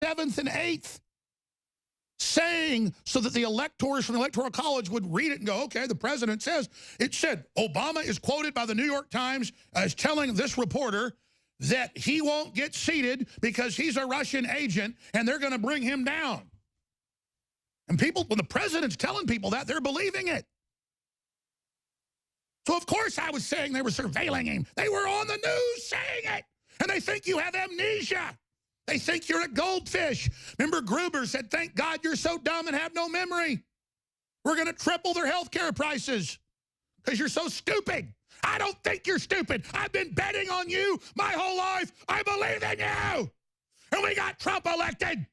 7th and 8th, saying so that the electors from the Electoral College would read it and go, okay, the president says, it said, Obama is quoted by the New York Times as telling this reporter that he won't get seated because he's a Russian agent and they're going to bring him down. And people, when the president's telling people that, they're believing it. So, of course, I was saying they were surveilling him. They were on the news saying it. And they think you have amnesia. They think you're a goldfish. Remember, Gruber said, thank God you're so dumb and have no memory. We're going to triple their health care prices because you're so stupid. I don't think you're stupid. I've been betting on you my whole life. I believe in you. And we got Trump elected.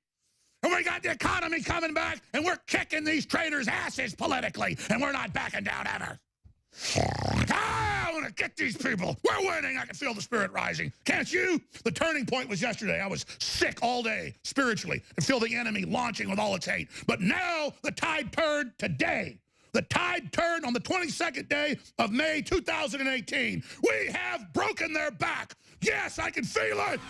And we got the economy coming back. And we're kicking these traitors' asses politically. And we're not backing down ever. I want to get these people. We're winning. I can feel the spirit rising. Can't you? The turning point was yesterday. I was sick all day spiritually and feel the enemy launching with all its hate. But now the tide turned today. The tide turned on the 22nd day of May 2018. We have broken their back. Yes, I can feel it.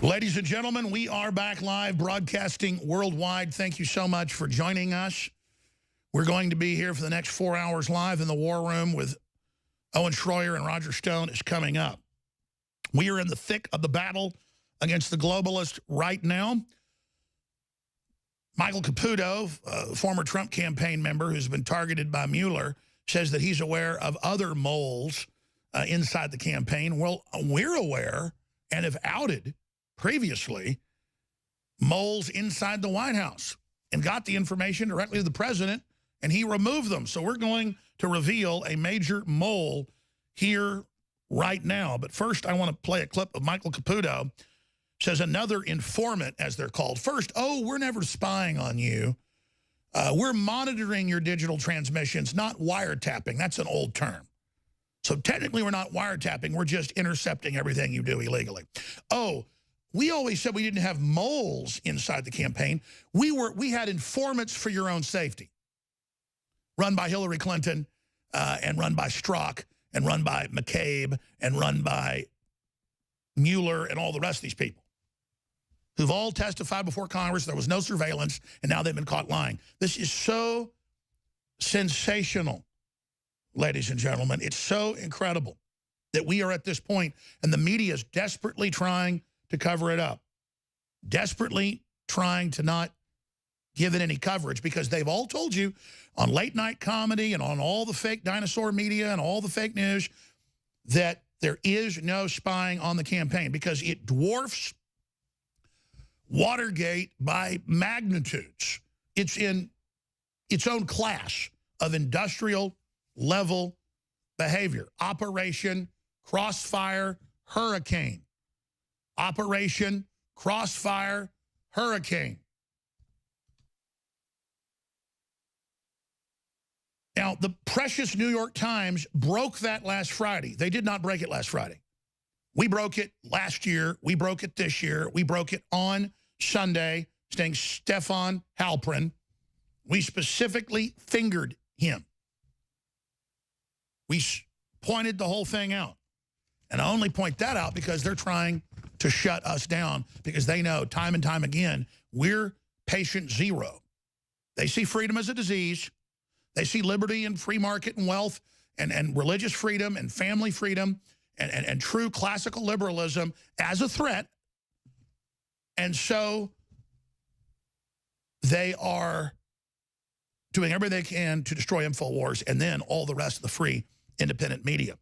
Ladies and gentlemen, we are back live broadcasting worldwide. Thank you so much for joining us. We're going to be here for the next 4 hours live in the War Room with Owen Schroyer and Roger Stone is coming up. We are in the thick of the battle against the globalists right now. Michael Caputo, former Trump campaign member who's been targeted by Mueller, says that he's aware of other moles inside the campaign. Well, we're aware and have outed previously moles inside the White House and got the information directly to the president, and he removed them. So we're going to reveal a major mole here right now. But first, I want to play a clip of Michael Caputo. Says another informant, as they're called. First, oh, we're never spying on you. We're monitoring your digital transmissions, not wiretapping. That's an old term. So technically, we're not wiretapping. We're just intercepting everything you do illegally. Oh, we always said we didn't have moles inside the campaign. We had informants for your own safety, run by Hillary Clinton and run by Strzok and run by McCabe and run by Mueller and all the rest of these people who've all testified before Congress. There was no surveillance, and now they've been caught lying. This is so sensational, ladies and gentlemen. It's so incredible that we are at this point, and the media is desperately trying to cover it up, desperately trying to not give it any coverage, because they've all told you on late night comedy and on all the fake dinosaur media and all the fake news that there is no spying on the campaign because it dwarfs Watergate by magnitudes. It's in its own class of industrial level behavior. Operation Crossfire Hurricane. Operation Crossfire Hurricane. Now, the precious New York Times broke that last Friday. They did not break it last Friday. We broke it last year. We broke it this year. We broke it on Sunday, saying Stefan Halperin. We specifically fingered him. We pointed the whole thing out. And I only point that out because they're trying to shut us down, because they know time and time again, we're patient zero. They see freedom as a disease. They see liberty and free market and wealth and religious freedom and family freedom and true classical liberalism as a threat. And so they are doing everything they can to destroy INFOWARS and then all the rest of the free independent media.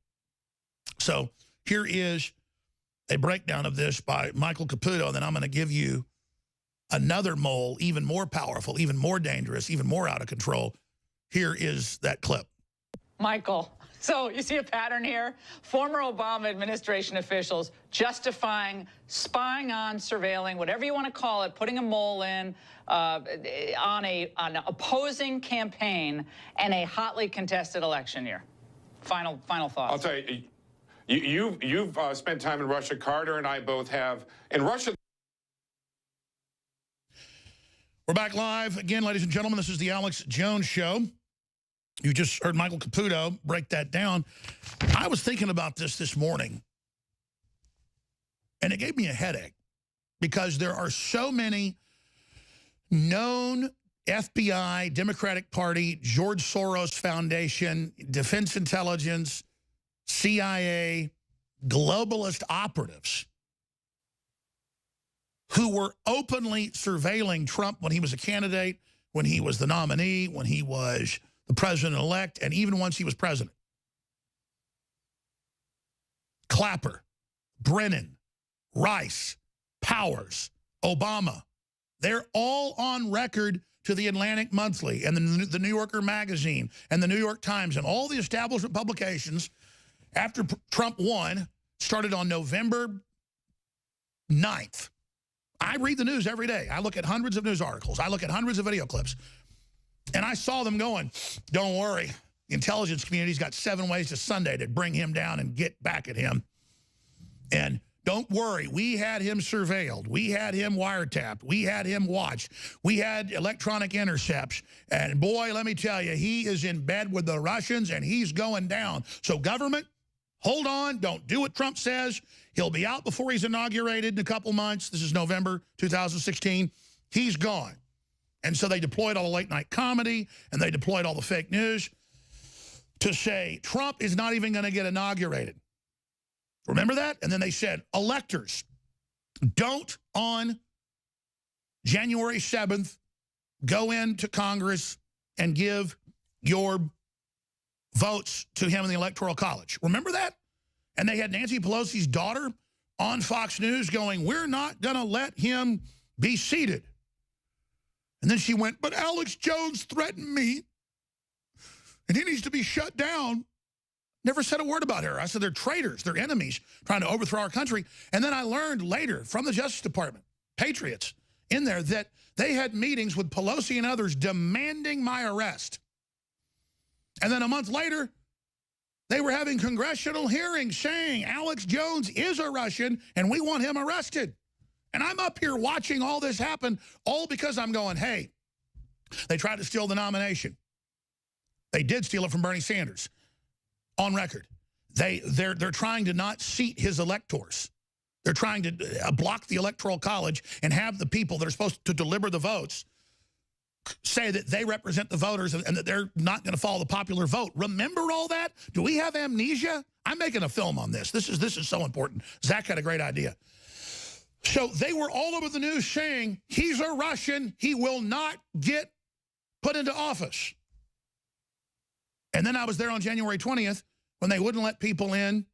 So here is a breakdown of this by Michael Caputo, and then I'm going to give you another mole, even more powerful, even more dangerous, even more out of control. Here is that clip. Michael, so you see a pattern here? Former Obama administration officials justifying spying on, surveilling, whatever you want to call it, putting a mole in on an opposing campaign and a hotly contested election year. Final thoughts. I'll tell you, you've spent time in Russia. Carter and I both have. In Russia. We're back live again, ladies and gentlemen. This is the Alex Jones Show. You just heard Michael Caputo break that down. I was thinking about this morning, and it gave me a headache because there are so many known FBI, Democratic Party, George Soros Foundation, Defense Intelligence, CIA, globalist operatives who were openly surveilling Trump when he was a candidate, when he was the nominee, when he was the president-elect, and even once he was president. Clapper, Brennan, Rice, Powers, Obama, they're all on record to the Atlantic Monthly and the New Yorker magazine and the New York Times and all the establishment publications after Trump won, started on November 9th. I read the news every day. I look at hundreds of news articles. I look at hundreds of video clips. And I saw them going, don't worry, the intelligence community's got 7 ways to Sunday to bring him down and get back at him. And don't worry, we had him surveilled. We had him wiretapped. We had him watched. We had electronic intercepts. And boy, let me tell you, he is in bed with the Russians and he's going down. So government, hold on. Don't do what Trump says. He'll be out before he's inaugurated in a couple months. This is November 2016. He's gone. And so they deployed all the late night comedy and they deployed all the fake news to say Trump is not even going to get inaugurated. Remember that? And then they said, electors, don't on January 7th go into Congress and give your votes to him in the Electoral College. Remember that? And they had Nancy Pelosi's daughter on Fox News going, we're not going to let him be seated. And then she went, but Alex Jones threatened me, and he needs to be shut down. Never said a word about her. I said they're traitors, they're enemies, trying to overthrow our country. And then I learned later from the Justice Department, patriots in there, that they had meetings with Pelosi and others demanding my arrest. And then a month later, they were having congressional hearings saying Alex Jones is a Russian and we want him arrested. And I'm up here watching all this happen, all because I'm going, hey, they tried to steal the nomination. They did steal it from Bernie Sanders, on record. They're trying to not seat his electors. They're trying to block the Electoral College and have the people that are supposed to deliver the votes say that they represent the voters and that they're not going to follow the popular vote. Remember all that? Do we have amnesia? I'm making a film on this. This is so important. Zach had a great idea. So they were all over the news saying, he's a Russian. He will not get put into office. And then I was there on January 20th when they wouldn't let people in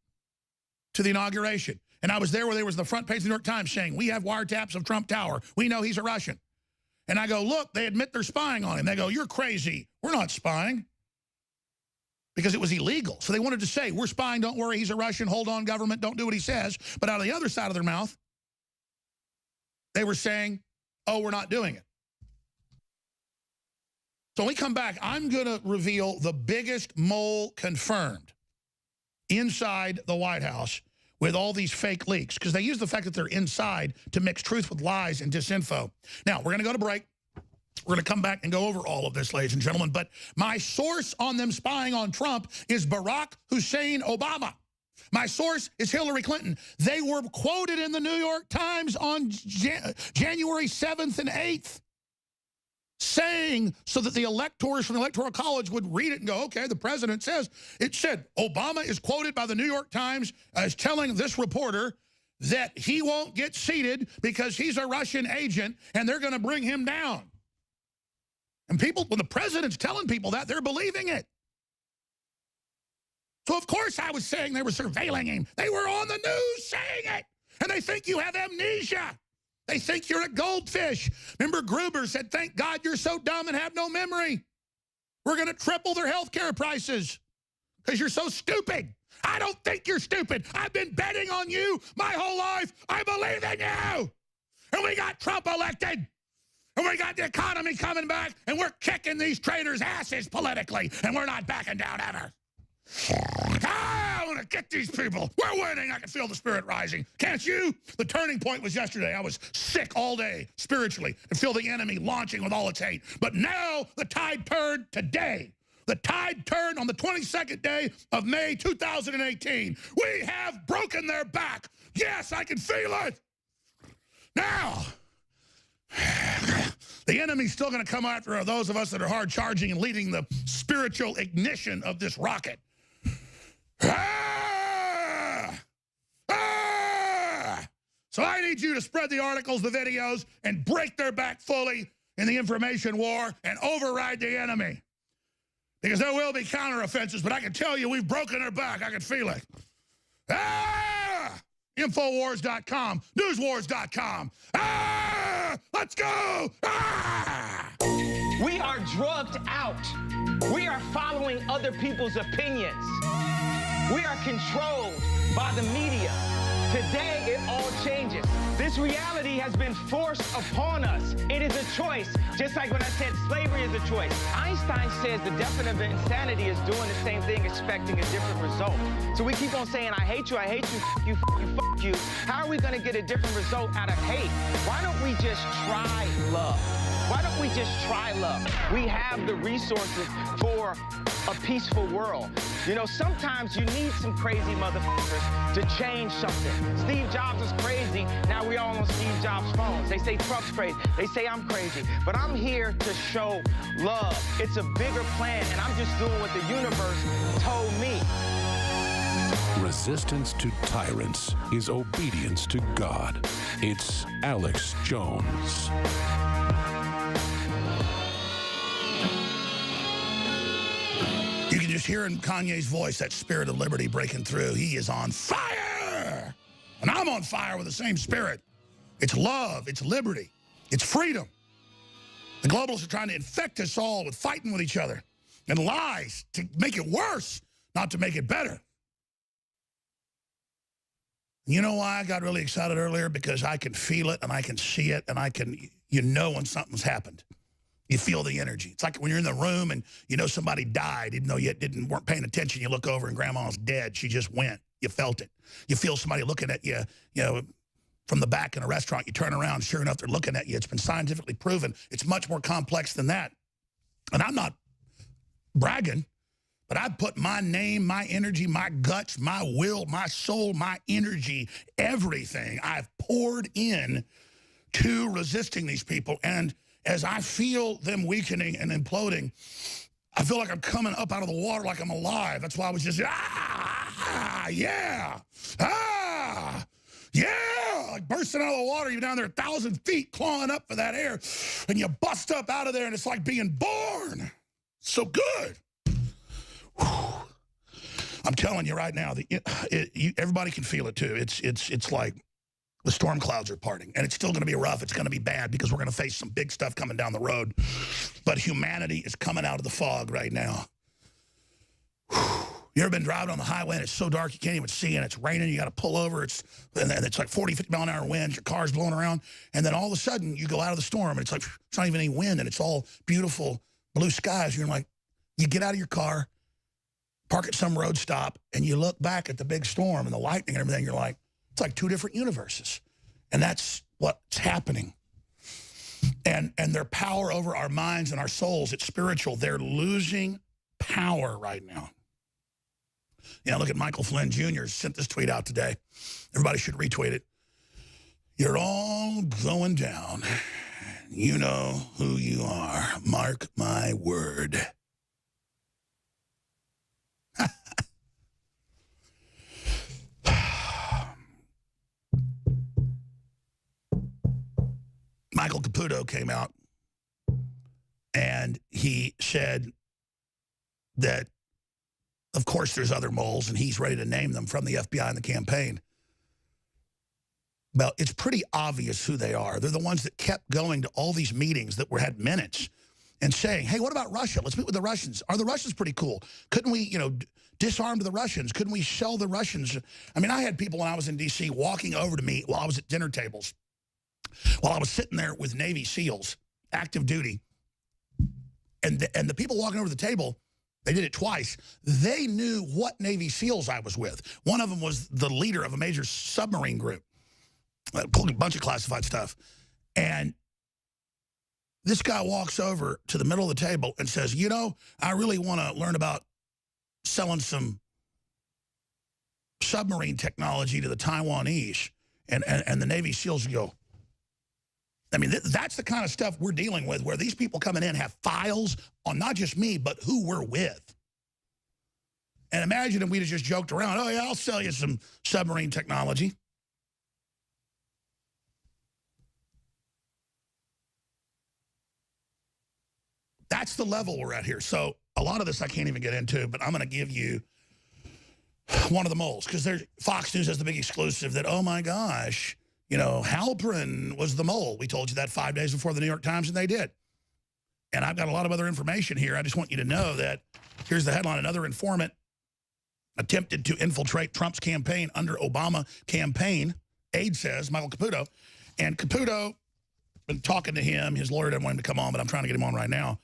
to the inauguration. And I was there where there was the front page of the New York Times saying, we have wiretaps of Trump Tower. We know he's a Russian. And I go, look, they admit they're spying on him. They go, you're crazy. We're not spying. Because it was illegal. So they wanted to say, we're spying, don't worry, he's a Russian. Hold on, government, don't do what he says. But out of the other side of their mouth, they were saying, oh, we're not doing it. So when we come back, I'm going to reveal the biggest mole confirmed inside the White House with all these fake leaks, because they use the fact that they're inside to mix truth with lies and disinfo. Now, we're going to go to break. We're going to come back and go over all of this, ladies and gentlemen. But my source on them spying on Trump is Barack Hussein Obama. My source is Hillary Clinton. They were quoted in the New York Times on January 7th and 8th. Saying so that the electors from the Electoral College would read it and go, okay, the president says, it said Obama is quoted by the New York Times as telling this reporter that he won't get seated because he's a Russian agent and they're going to bring him down. And people, when the president's telling people that, they're believing it. So of course I was saying they were surveilling him. They were on the news saying it. And they think you have amnesia. They think you're a goldfish. Remember, Gruber said, thank God you're so dumb and have no memory. We're going to triple their health care prices because you're so stupid. I don't think you're stupid. I've been betting on you my whole life. I believe in you. And we got Trump elected. And we got the economy coming back. And we're kicking these traitors' asses politically. And we're not backing down ever. I want to get these people. We're winning. I can feel the spirit rising. Can't you? The turning point was yesterday. I was sick all day spiritually and feel the enemy launching with all its hate. But now the tide turned today The tide turned on the 22nd day of May 2018. We have broken their back. Yes, I can feel it. Now, the enemy's still going to come after those of us that are hard charging and leading the spiritual ignition of this rocket. So I need you to spread the articles, the videos, and break their back fully in the information war and override the enemy. Because there will be counteroffensives, but I can tell you we've broken their back. I can feel it. INFOWARS.com, NewsWars.com. Let's go! We are drugged out. We are following other people's opinions. We are controlled by the media. Today, it all changes. This reality has been forced upon us. It is a choice, just like when I said slavery is a choice. Einstein says the definition of insanity is doing the same thing, expecting a different result. So we keep on saying, I hate you, fuck you, fuck you, fuck you. How are we going to get a different result out of hate? Why don't we just try love? Why don't we just try love? We have the resources for a peaceful world. You know, sometimes you need some crazy motherfuckers to change something. Steve Jobs is crazy. Now we all on Steve Jobs' phones. They say Trump's crazy. They say I'm crazy. But I'm here to show love. It's a bigger plan, and I'm just doing what the universe told me. Resistance to tyrants is obedience to God. It's Alex Jones. You can just hear in Kanye's voice that spirit of liberty breaking through. He is on fire! And I'm on fire with the same spirit. It's love, it's liberty, it's freedom. The globalists are trying to infect us all with fighting with each other and lies to make it worse, not to make it better. You know why I got really excited earlier? Because I can feel it and I can see it and I can, you know when something's happened. You feel the energy. It's like when you're in the room and you know somebody died, even though you weren't paying attention. You look over and grandma's dead. She just went. You felt it. You feel somebody looking at you, you know, from the back in a restaurant. You turn around, sure enough, they're looking at you. It's been scientifically proven. It's much more complex than that. And I'm not bragging, but I've put my name, my energy, my guts, my will, my soul, my energy, everything I've poured in to resisting these people. And as I feel them weakening and imploding, I feel like I'm coming up out of the water like I'm alive. That's why I was just, yeah, like bursting out of the water. You're down there 1,000 feet clawing up for that air, and you bust up out of there, and it's like being born. So good. Whew. I'm telling you right now, everybody can feel it too. It's like the storm clouds are parting, and it's still going to be rough. It's going to be bad because we're going to face some big stuff coming down the road. But humanity is coming out of the fog right now. You ever been driving on the highway and it's so dark you can't even see, and it's raining, you got to pull over, and it's like 40, 50 mile an hour winds, your car's blowing around, and then all of a sudden you go out of the storm and it's like, it's not even any wind, and it's all beautiful blue skies. You're like, you get out of your car, park at some road stop, and you look back at the big storm and the lightning and everything, you're like, it's like two different universes. And that's what's happening. And their power over our minds and our souls, it's spiritual. They're losing power right now. You know, look at Michael Flynn Jr. sent this tweet out today. Everybody should retweet it. You're all going down. You know who you are. Mark my word. Michael Caputo came out and he said that, of course, there's other moles, and he's ready to name them from the FBI and the campaign. Well, it's pretty obvious who they are. They're the ones that kept going to all these meetings that had minutes and saying, hey, what about Russia? Let's meet with the Russians. Are the Russians pretty cool? Couldn't we, you know, disarm the Russians? Couldn't we sell the Russians? I mean, I had people when I was in D.C. walking over to me while I was at dinner tables, while I was sitting there with Navy SEALs, active duty, and the people walking over the table, they did it twice. They knew what Navy SEALs I was with. One of them was the leader of a major submarine group, a bunch of classified stuff. And This guy walks over to the middle of the table and says, you know, I really want to learn about selling some submarine technology to the Taiwanese. And the Navy SEALs go, I mean, that's the kind of stuff we're dealing with, where these people coming in have files on not just me, but who we're with. And imagine if we'd have just joked around, oh, yeah, I'll sell you some submarine technology. That's the level we're at here. So a lot of this I can't even get into, but I'm going to give you one of the moles, because Fox News has the big exclusive that, oh, my gosh, you know, Halperin was the mole. We told you that 5 days before the New York Times, and they did. And I've got a lot of other information here. I just want you to know that here's the headline: another informant attempted to infiltrate Trump's campaign under Obama campaign, aide says, Michael Caputo. And Caputo, been talking to him. His lawyer didn't want him to come on, but I'm trying to get him on right now.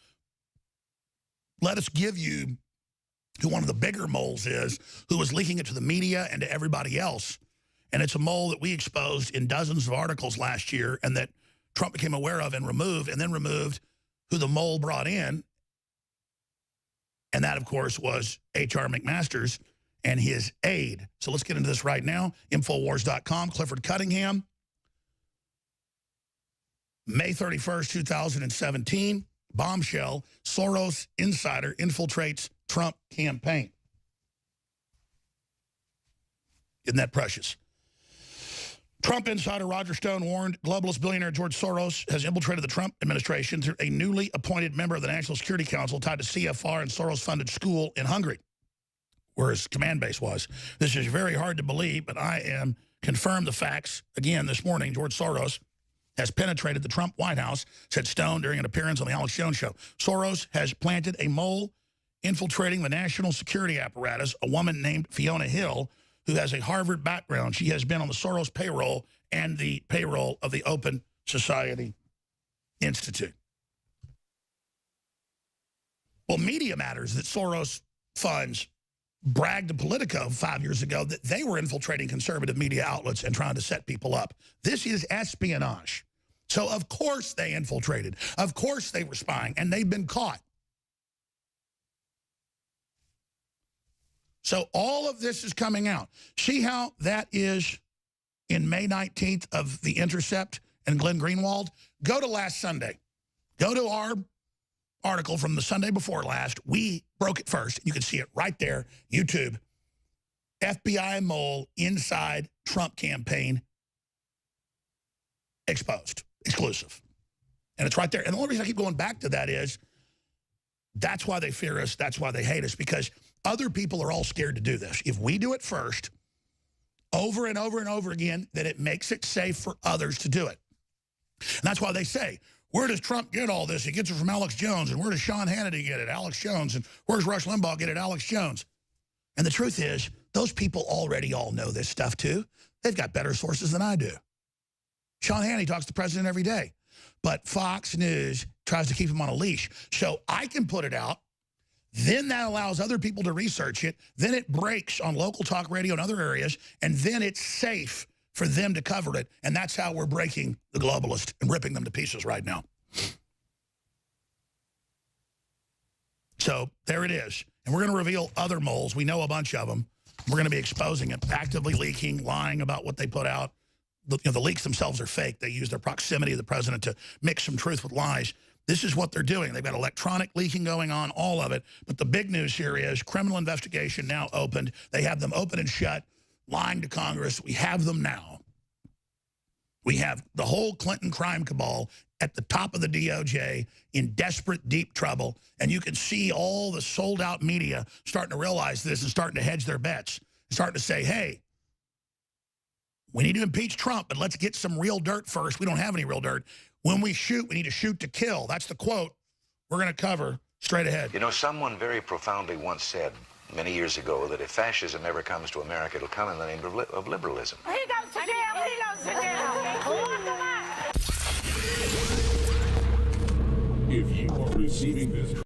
Let us give you who one of the bigger moles is, who was leaking it to the media and to everybody else. And it's a mole that we exposed in dozens of articles last year, and that Trump became aware of and then removed who the mole brought in. And that, of course, was H.R. McMaster's and his aide. So let's get into this right now. Infowars.com, Clifford Cunningham. May 31st, 2017, bombshell, Soros insider infiltrates Trump campaign. Isn't that precious? Trump insider Roger Stone warned globalist billionaire George Soros has infiltrated the Trump administration through a newly appointed member of the National Security Council tied to CFR and Soros-funded school in Hungary, where his command base was. This is very hard to believe, but I am confirmed the facts. Again, this morning, George Soros has penetrated the Trump White House, said Stone during an appearance on the Alex Jones Show. Soros has planted a mole infiltrating the national security apparatus, a woman named Fiona Hill, who has a Harvard background. She has been on the Soros payroll and the payroll of the Open Society Institute. Well, Media Matters, that Soros funds, bragged to Politico 5 years ago that they were infiltrating conservative media outlets and trying to set people up. This is espionage. So, of course, they infiltrated. Of course, they were spying, and they've been caught. So all of this is coming out. See how that is in May 19th of The Intercept and Glenn Greenwald? Go to last Sunday. Go to our article from the Sunday before last. We broke it first. You can see it right there, YouTube. FBI mole inside Trump campaign exposed, exclusive. And it's right there. And the only reason I keep going back to that is that's why they fear us. That's why they hate us, because other people are all scared to do this. If we do it first, over and over and over again, then it makes it safe for others to do it. And that's why they say, where does Trump get all this? He gets it from Alex Jones. And where does Sean Hannity get it? Alex Jones. And where's Rush Limbaugh get it? Alex Jones. And the truth is, those people already all know this stuff too. They've got better sources than I do. Sean Hannity talks to the president every day. But Fox News tries to keep him on a leash. So I can put it out. Then that allows other people to research it. Then it breaks on local talk radio and other areas. And then it's safe for them to cover it. And that's how we're breaking the globalists and ripping them to pieces right now. So there it is. And we're going to reveal other moles. We know a bunch of them. We're going to be exposing it, actively leaking, lying about what they put out. The leaks themselves are fake. They use their proximity to the president to mix some truth with lies. This is what they're doing. They've got electronic leaking going on, all of it. But the big news here is criminal investigation now opened. They have them open and shut, lying to Congress. We have them now. We have the whole Clinton crime cabal at the top of the DOJ in desperate, deep trouble. And you can see all the sold-out media starting to realize this and starting to hedge their bets. Starting to say, hey, we need to impeach Trump, but let's get some real dirt first. We don't have any real dirt. When we shoot, we need to shoot to kill. That's the quote we're going to cover straight ahead. You know, someone very profoundly once said many years ago that if fascism ever comes to America, it'll come in the name of liberalism. He goes to jail. He goes to jail. Lock him up. If you are receiving this